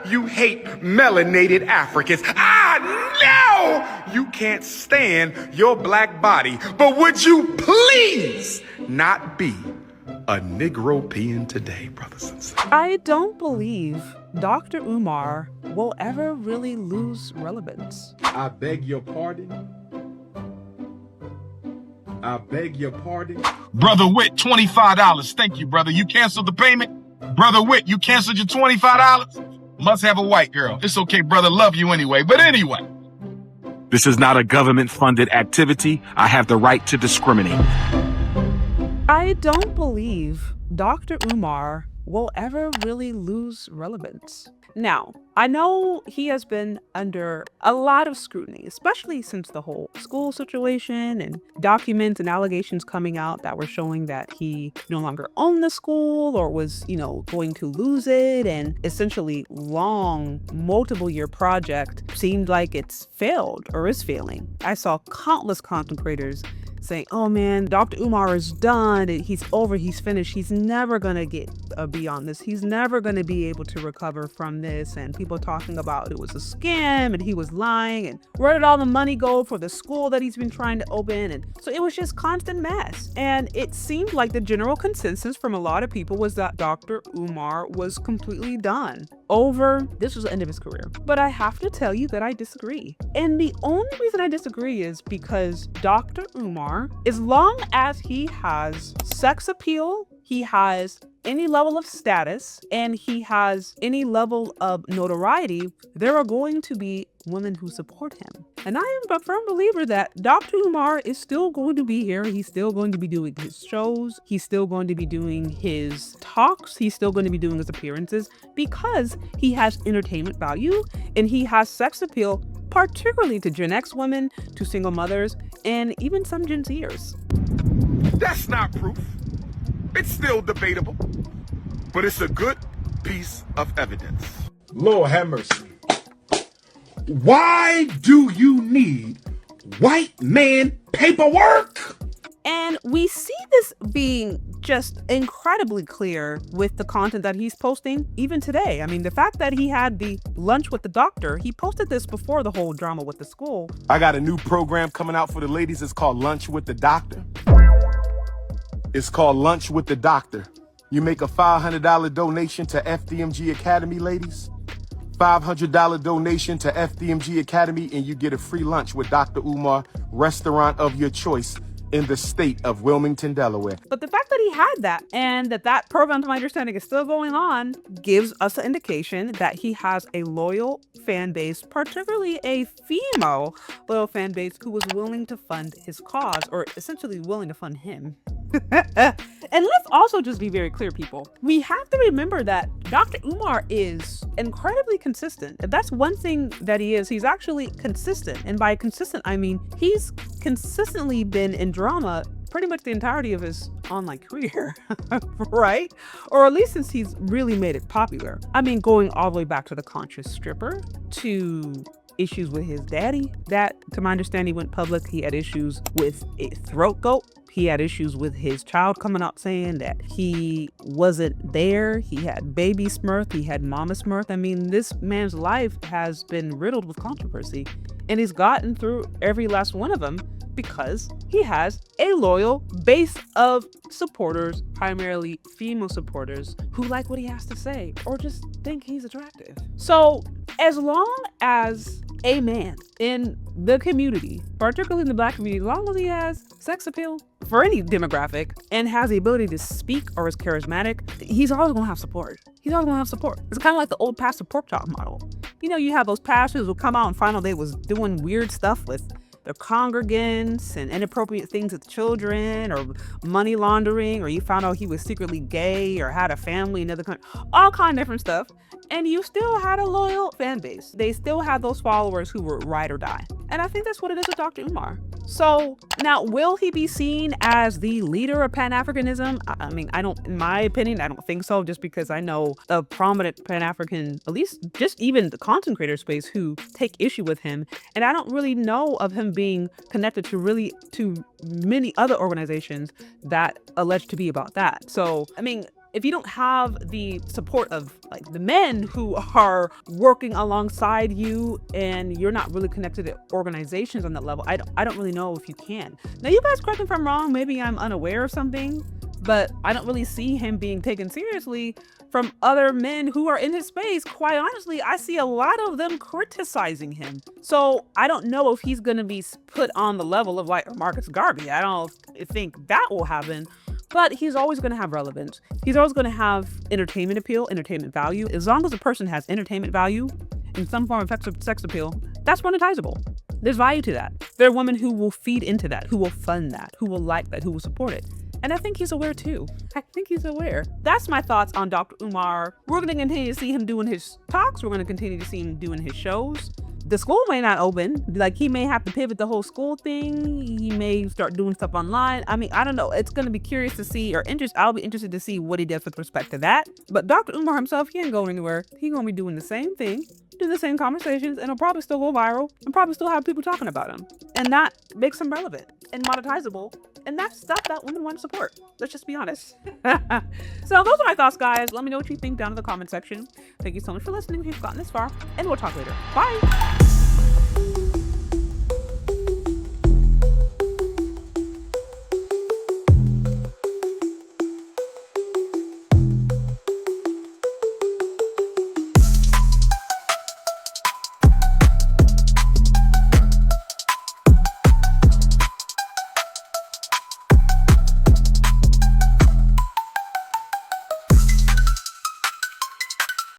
You hate melanated Africans. I know you can't stand your black body, but would you please not be a Negropean today, brothers and sisters? I don't believe Dr. Umar will ever really lose relevance. I beg your pardon. I beg your pardon. Brother Witt, $25. Thank you, brother. You canceled the payment? Brother Witt, you canceled your $25? Must have a white girl. It's okay, brother. Love you anyway. But anyway. This is not a government-funded activity. I have the right to discriminate. I don't believe Dr. Umar will ever really lose relevance. Now, I know he has been under a lot of scrutiny, especially since the whole school situation and documents and allegations coming out that were showing that he no longer owned the school or was, going to lose it. And essentially long, multiple-year project seemed like it's failed or is failing. I saw countless content creators saying, oh man, Dr. Umar is done. He's over. He's finished. He's never going to get beyond this. He's never going to be able to recover from this. And people talking about it was a scam and he was lying and where did all the money go for the school that he's been trying to open? And so it was just constant mess. And it seemed like the general consensus from a lot of people was that Dr. Umar was completely done. This was the end of his career. But I have to tell you that I disagree. And the only reason I disagree is because Dr. Umar, as long as he has sex appeal, he has any level of status, and he has any level of notoriety, there are going to be women who support him. And I am a firm believer that Dr. Umar is still going to be here. He's still going to be doing his shows. He's still going to be doing his talks. He's still going to be doing his appearances because he has entertainment value and he has sex appeal, particularly to Gen X women, to single mothers, and even some Gen Zers. That's not proof. It's still debatable, but it's a good piece of evidence. Lord have mercy. Why do you need white man paperwork? And we see this being just incredibly clear with the content that he's posting even today. I mean, the fact that he had the lunch with the doctor, he posted this before the whole drama with the school. I got a new program coming out for the ladies. It's called Lunch with the Doctor. It's called Lunch with the Doctor. You make a $500 donation to FDMG Academy, ladies. $500 donation to FDMG Academy, and you get a free lunch with Dr. Umar, restaurant of your choice in the state of Wilmington, Delaware. But the fact that he had that and that program, to my understanding, is still going on gives us an indication that he has a loyal fan base, particularly a female loyal fan base who was willing to fund his cause, or essentially willing to fund him. And let's also just be very clear, people. We have to remember that Dr. Umar is incredibly consistent. That's one thing that he is. He's actually consistent. And by consistent, I mean he's consistently been in drama pretty much the entirety of his online career, right? Or at least since he's really made it popular. I mean, going all the way back to the conscious stripper, to issues with his daddy that, to my understanding, went public. He had issues with a throat goat. He had issues with his child coming out saying that he wasn't there. He had baby Smurf. He had mama Smurf. I mean, this man's life has been riddled with controversy, and he's gotten through every last one of them because he has a loyal base of supporters, primarily female supporters, who like what he has to say or just think he's attractive. So as long as a man in the community, particularly in the Black community, as long as he has sex appeal for any demographic and has the ability to speak or is charismatic, he's always going to have support. He's always going to have support. It's kind of like the old pastor pork chop model. You have those pastors who come out and find out they was doing weird stuff with their congregants and inappropriate things with children or money laundering, or you found out he was secretly gay or had a family in another country, all kind of different stuff. And you still had a loyal fan base. They still had those followers who were ride or die. And I think that's what it is with Dr. Umar. So now, will he be seen as the leader of Pan-Africanism? I mean, in my opinion, I don't think so, just because I know a prominent Pan-African, at least just even the content creator space, who take issue with him. And I don't really know of him being connected to many other organizations that allege to be about that. So, I mean, if you don't have the support of like the men who are working alongside you and you're not really connected to organizations on that level, I don't really know if you can. Now, you guys correct me if I'm wrong, maybe I'm unaware of something, but I don't really see him being taken seriously from other men who are in his space. Quite honestly, I see a lot of them criticizing him. So I don't know if he's going to be put on the level of like Marcus Garvey. I don't think that will happen. But he's always going to have relevance. He's always going to have entertainment appeal, entertainment value. As long as a person has entertainment value in some form of sex appeal, that's monetizable. There's value to that. There are women who will feed into that, who will fund that, who will like that, who will support it. And I think he's aware too. I think he's aware. That's my thoughts on Dr. Umar. We're going to continue to see him doing his talks. We're going to continue to see him doing his shows. The school may not open. Like, he may have to pivot the whole school thing. He may start doing stuff online. I mean, I don't know. It's going to be curious to see, I'll be interested to see what he does with respect to that. But Dr. Umar himself, he ain't going anywhere. He's going to be doing the same thing, doing the same conversations, and he'll probably still go viral and probably still have people talking about him. And that makes him relevant and monetizable. And that's stuff that women want to support. Let's just be honest. So those are my thoughts, guys. Let me know what you think down in the comment section. Thank you so much for listening if you've gotten this far, and we'll talk later. Bye.